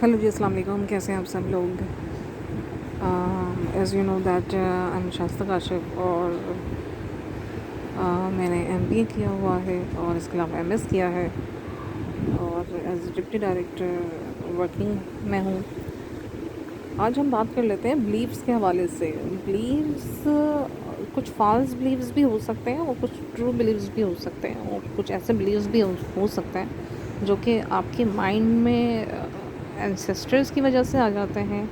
Hello جی، السلام علیکم. کیسے ہیں آپ سب لوگ؟ As you know that I am Shaista Kashif, اور میں نے ایم بی اے کیا ہوا ہے اور اس کے علاوہ ایم ایس کیا ہے، اور ایز ڈپٹی ڈائریکٹر ورکنگ میں ہوں. آج ہم بات کر لیتے ہیں بلیفس کے حوالے سے. بلیفس کچھ فالس بلیفس بھی ہو سکتے ہیں اور کچھ ٹرو بلیفس بھی ہو سکتے ہیں، اور کچھ ایسے بلیفس بھی ہو سکتے ہیں جو کہ آپ کے مائنڈ میں اینسیسٹرز کی وجہ سے آ جاتے ہیں،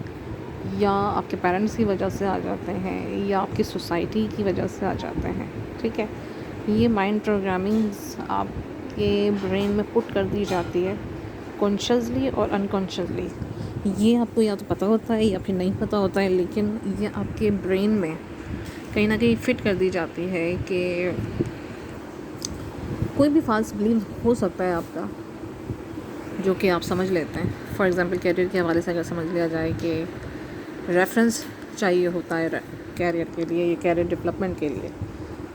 یا آپ کے پیرنٹس کی وجہ سے آ جاتے ہیں، یا آپ کی سوسائٹی کی وجہ سے آ جاتے ہیں. ٹھیک ہے، یہ مائنڈ پروگرامنگز آپ کے برین میں پٹ کر دی جاتی ہے کانشیسلی اور انکانشیسلی. یہ آپ کو یا تو پتہ ہوتا ہے یا پھر نہیں پتہ ہوتا ہے، لیکن یہ آپ کے برین میں کہیں نہ کہیں فٹ کر دی جاتی ہے کہ کوئی بھی فالس بلیف ہو سکتا ہے آپ کا جو کہ آپ سمجھ لیتے ہیں. فار ایگزامپل کیریئر کے حوالے سے اگر سمجھ لیا جائے کہ ریفرنس چاہیے ہوتا ہے کیریئر کے لیے یا کیریئر ڈیولپمنٹ کے لیے،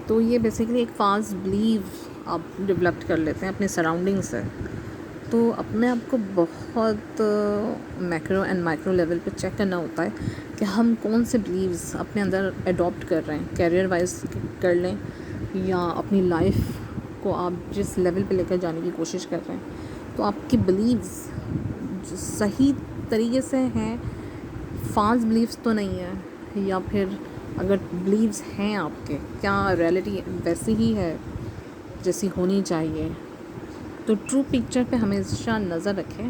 تو یہ بیسیکلی ایک فالس بلیف آپ ڈیولپٹ کر لیتے ہیں اپنے سراؤنڈنگ سے. تو اپنے آپ کو بہت میکرو اینڈ مائکرو لیول پہ چیک کرنا ہوتا ہے کہ ہم کون سے بلیوز اپنے اندر اڈاپٹ کر رہے ہیں، کیریئر وائز کر لیں یا اپنی لائف کو آپ جس لیول پہ لے کر جانے کی کوشش کر رہے ہیں. تو آپ کی بلیوز صحیح طریقے سے ہیں، فالس بلیفس تو نہیں ہے، یا پھر اگر بلیوز ہیں آپ کے، کیا ریئلٹی ویسی ہی ہے جیسی ہونی چاہیے. تو ٹرو پکچر پہ ہمیشہ نظر رکھیں.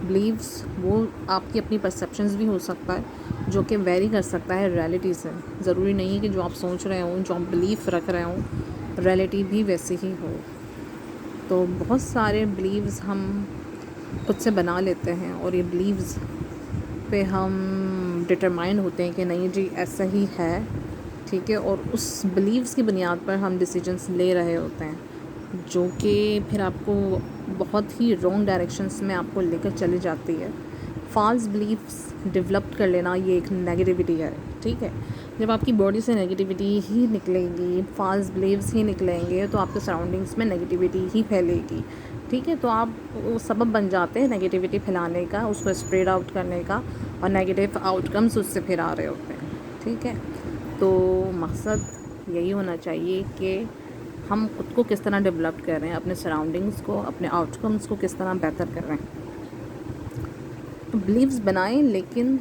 بلیوز وہ آپ کی اپنی پرسیپشنز بھی ہو سکتا ہے جو کہ ویری کر سکتا ہے ریئلٹی سے. ضروری نہیں ہے کہ جو آپ سوچ رہے ہوں، جو آپ بلیف رکھ رہے ہوں، ریئلٹی بھی ویسی ہی ہو. تو بہت سارے بلیوز ہم خود سے بنا لیتے ہیں، اور یہ بلیوز پہ ہم ڈٹرمائنڈ ہوتے ہیں کہ نہیں جی ایسا ہی ہے. ٹھیک ہے، اور اس بلیوز کی بنیاد پر ہم ڈیسیجنس لے رہے ہوتے ہیں جو کہ پھر آپ کو بہت ہی رانگ ڈائریکشنس میں آپ کو لے کر چلی جاتی ہے. فالس بلیفس ڈیولپ کر لینا یہ ایک نیگیٹیوٹی ہے. ٹھیک ہے، جب آپ کی باڈی سے نیگیٹیوٹی ہی نکلے گی، فالس بلیوز ہی نکلیں گے، تو آپ کے سراؤنڈنگس میں نیگیٹیوٹی ہی پھیلے گی. ٹھیک ہے، تو آپ سبب بن جاتے ہیں نیگیٹیوٹی پھیلانے کا، اس کو اسپریڈ آؤٹ کرنے کا، اور نیگیٹیو آؤٹ کمس اس سے پھر آ رہے ہوتے ہیں. ٹھیک ہے، تو مقصد یہی ہونا چاہیے کہ ہم خود کو کس طرح ڈیولپ کر رہے ہیں، اپنے سراؤنڈنگس کو، اپنے آؤٹ کمس کو کس طرح بہتر کر رہے ہیں. تو بلیوز بنائیں، لیکن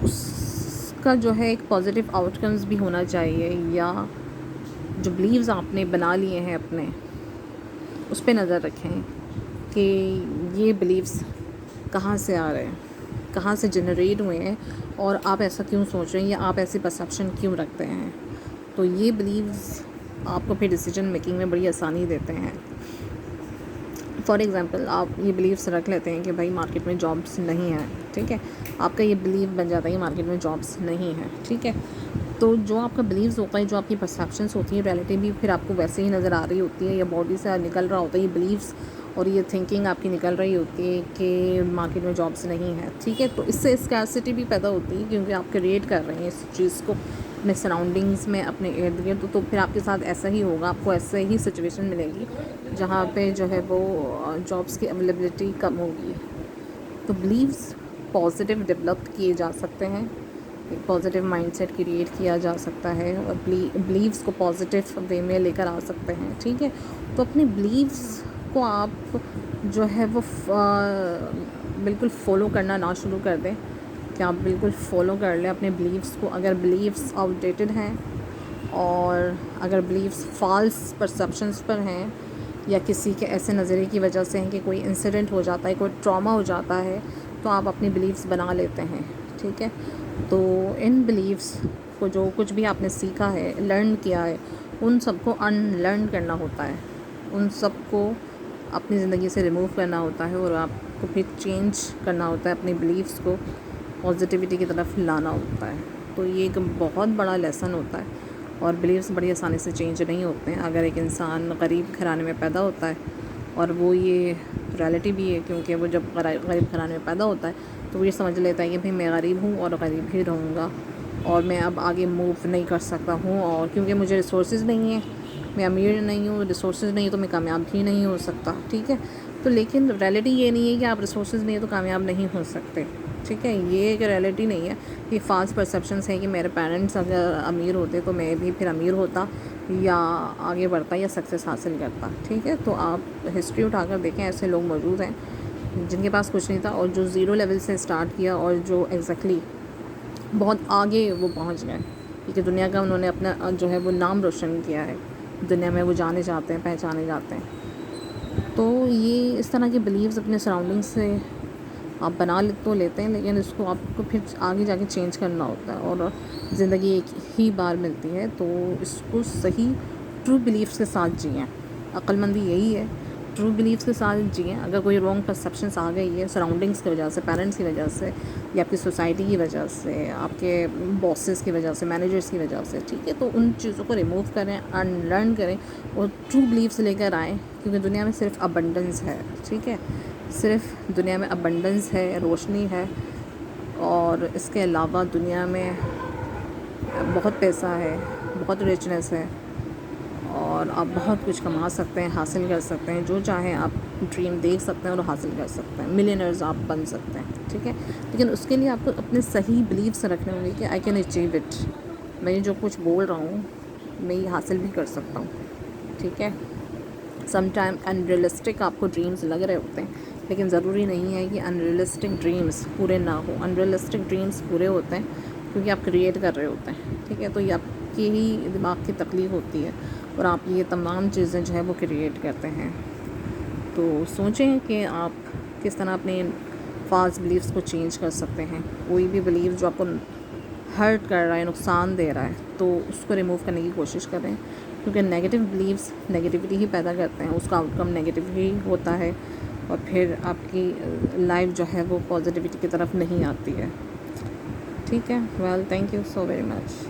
اس کا جو ہے ایک پازیٹیو آؤٹ کمز بھی ہونا چاہیے، یا جو بلیوز آپ نے بنا لیے ہیں اپنے، اس پہ نظر رکھیں کہ یہ بلیوز کہاں سے آ رہے ہیں، کہاں سے جنریٹ ہوئے ہیں، اور آپ ایسا کیوں سوچ رہے ہیں، یا آپ ایسی پرسیپشن کیوں رکھتے ہیں. تو یہ بلیوز آپ کو پھر ڈیسیجن میکنگ میں بڑی آسانی دیتے ہیں. فار ایگزامپل آپ یہ بلیوس رکھ لیتے ہیں کہ بھائی مارکیٹ میں جابس نہیں ہیں. ٹھیک ہے، آپ کا یہ بلیو بن جاتا ہے کہ مارکیٹ میں جابس نہیں ہیں. ٹھیک ہے، تو جو آپ کا بلیوز ہوتا ہے، جو آپ کی پرسیپشنس ہوتی ہیں، ریئلٹی بھی پھر آپ کو ویسے ہی نظر آ رہی ہوتی ہے، یا باڈی سے نکل رہا ہوتا ہے یہ بلیوز، اور یہ تھنکنگ آپ کی نکل رہی ہوتی ہے کہ مارکیٹ میں جابس نہیں ہیں. ٹھیک ہے، تو اس سے اسکیرسٹی بھی پیدا ہوتی ہے، کیونکہ آپ کریٹ کر رہے ہیں اس چیز کو اپنے سراؤنڈنگس میں، اپنے ارد گرد. تو پھر آپ کے ساتھ ایسا ہی ہوگا، آپ کو ایسے ہی سچویشن ملے گی جہاں پہ جو ہے وہ جابس کی اویلیبلٹی کم ہوگی. تو بلیوز پازیٹیو ڈیولپ کیے جا سکتے ہیں، ایک پازیٹیو مائنڈ سیٹ کریٹ کیا جا سکتا ہے، اور بلیوز کو پازیٹیو وے میں لے کر آ سکتے ہیں. ٹھیک ہے، تو اپنی بلیوز کو آپ جو ہے وہ بالکل فالو کرنا نہ شروع کر دیں، کہ آپ بالکل فالو کر لیں اپنے بلیوز کو. اگر بلیوز آؤٹ ڈیٹڈ ہیں، اور اگر بلیوز فالس پرسیپشنس پر ہیں، یا کسی کے ایسے نظریے کی وجہ سے ہیں کہ کوئی انسیڈنٹ ہو جاتا ہے، کوئی ٹراما ہو جاتا ہے، تو آپ اپنی بلیوز بنا لیتے ہیں. ٹھیک ہے، تو ان بلیوز کو، جو کچھ بھی آپ نے سیکھا ہے، لرن کیا ہے، ان سب کو ان لرن کرنا ہوتا ہے، ان سب کو اپنی زندگی سے ریموو کرنا ہوتا ہے، اور آپ کو پھر چینج کرنا ہوتا ہے، اپنی بلیوز کو پازیٹیوٹی کی طرف لانا ہوتا ہے. تو یہ ایک بہت بڑا لیسن ہوتا ہے، اور بلیوز بڑی آسانی سے چینج نہیں ہوتے ہیں. اگر ایک انسان غریب گھرانے میں پیدا ہوتا ہے، اور وہ یہ ریئلٹی بھی ہے، کیونکہ وہ جب غریب گھرانے میں پیدا ہوتا ہے تو وہ یہ سمجھ لیتا ہے کہ بھائی میں غریب ہوں اور غریب ہی رہوں گا، اور میں اب آگے موو نہیں کر سکتا ہوں، اور کیونکہ مجھے ریسورسز نہیں ہیں، میں امیر نہیں ہوں، ریسورسز نہیں تو میں کامیاب ہی نہیں ہو سکتا. ٹھیک ہے، تو تو لیکن ریئلٹی یہ نہیں ہے کہ آپ ریسورسز نہیں ہے تو کامیاب نہیں ہو سکتے، ٹھیک ہے. یہ ایک ریئلٹی نہیں ہے، یہ فالس پرسیپشنس ہیں کہ میرے پیرنٹس اگر امیر ہوتے تو میں بھی پھر امیر ہوتا یا آگے بڑھتا یا سکسیس حاصل کرتا، ٹھیک ہے. تو آپ ہسٹری اٹھا کر دیکھیں، ایسے لوگ موجود ہیں جن کے پاس کچھ نہیں تھا اور جو زیرو لیول سے اسٹارٹ کیا اور جو ایگزیکٹلی بہت آگے وہ پہنچ گئے، کیونکہ دنیا کا انہوں نے اپنا جو ہے وہ نام روشن کیا ہے، دنیا میں وہ جانے جاتے ہیں، پہچانے جاتے ہیں. تو یہ اس طرح کے بلیوز اپنے سراؤنڈنگ سے آپ بنا تو لیتے ہیں، لیکن اس کو آپ کو پھر آگے جا کے چینج کرنا ہوتا ہے. اور زندگی ایک ہی بار ملتی ہے، تو اس کو صحیح ٹرو بلیفس کے ساتھ جئیں. عقل مندی یہی ہے، ٹرو بلیفس کے ساتھ جئیں. اگر کوئی رانگ پرسیپشنس آ گئی ہے سراؤنڈنگس کی وجہ سے، پیرنٹس کی وجہ سے، یا آپ کی سوسائٹی کی وجہ سے، آپ کے باسز کی وجہ سے، مینیجرس کی وجہ سے، ٹھیک ہے، تو ان چیزوں کو ریموو کریں، ان لرن کریں اور ٹرو بلیفس لے کر آئیں. کیونکہ دنیا میں صرف ابنڈنس ہے، ٹھیک ہے، صرف دنیا میں ابنڈنس ہے، روشنی ہے. اور اس کے علاوہ دنیا میں بہت پیسہ ہے، بہت ریچنس ہے، اور آپ بہت کچھ کما سکتے ہیں، حاصل کر سکتے ہیں. جو چاہیں آپ ڈریم دیکھ سکتے ہیں اور حاصل کر سکتے ہیں. ملینئرز آپ بن سکتے ہیں، ٹھیک ہے. لیکن اس کے لیے آپ کو اپنے صحیح بلیفس رکھنے ہوں گے کہ آئی کین اچیو اٹ. میں جو کچھ بول رہا ہوں میں یہ حاصل بھی کر سکتا ہوں، ٹھیک ہے. سم ٹائم ان ریئلسٹک آپ کو ڈریمز لگ رہے ہوتے ہیں، لیکن ضروری نہیں ہے کہ ان ریئلسٹک ڈریمز پورے نہ ہوں. ان ریئلسٹک ڈریمز پورے ہوتے ہیں کیونکہ آپ کریٹ کر رہے ہوتے ہیں، ٹھیک ہے. تو یہ آپ کی ہی دماغ کی تخلیق ہوتی ہے اور آپ یہ تمام چیزیں جو ہے وہ کریٹ کرتے ہیں. تو سوچیں کہ آپ کس طرح اپنے فالس بلیفس کو چینج کر سکتے ہیں. کوئی بھی بلیف جو آپ کو ہرٹ کر رہا ہے، نقصان دے رہا ہے، تو اس کو ریموو کرنے کی کوشش کریں. کیونکہ نیگیٹو بلیفس نیگیٹیوٹی ہی پیدا کرتے ہیں، اس کا آؤٹ کم نیگیٹو ہی ہوتا ہے، اور پھر آپ کی لائف جو ہے وہ پازیٹیوٹی کی طرف نہیں آتی ہے، ٹھیک ہے. Well thank you so very much.